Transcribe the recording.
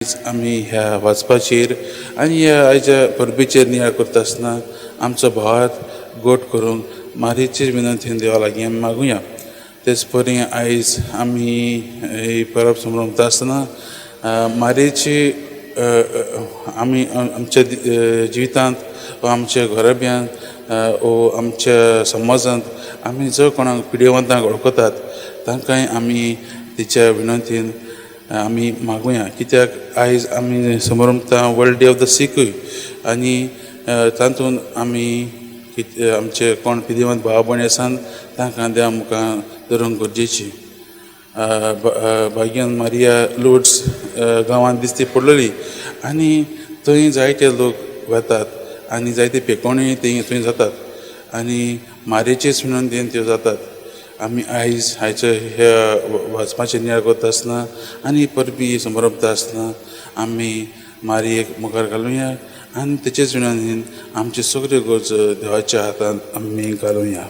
आमी ह्या वाचपाचेर आनी ह्या आयच्या परबेचेर नियाळ करता आसतना आमचो भावार्थ गोट करूंक मारयेचे विनंतीन देवा लागीं आमी मागुया. तेच परी आयज आमी ही परब संभ्रमता आसतना मारयेची आमी आमच्या जिवितांत वा आमच्या घराब्यांत वो आमच्या समाजांत आमी जो कोणाक पिडेवंतांक वळखतात तांकांय आमी तिच्या विनंतीन आमी मागुया. कित्याक आयज आमी संभ्रमता वर्ल्ड डे ऑफ द सीकूय आनी तातूंत आमी आमचे कोण पिडेवंत भाव भयणी आसात तांकां देवा मुखार धरूंक गरजेची. भाग्यान मारिया लोड्स गांवांत दिश्टी पडलेली आनी थंय जायते लोक वतात आनी जायते पेकोणूय थंय जातात आनी मारयेचेच विनंतीन त्यो जातात. आमी आयज हाचें ह्या वाचपाचेर नियाळ करता आसतना आनी परबी संभ्रमता आसतना आमी मारयेक मुखार घालुया आनी तेचेच विनंतीन आमच्यो सगल्यो गरजो देवाच्या हातांत आमी घालुया.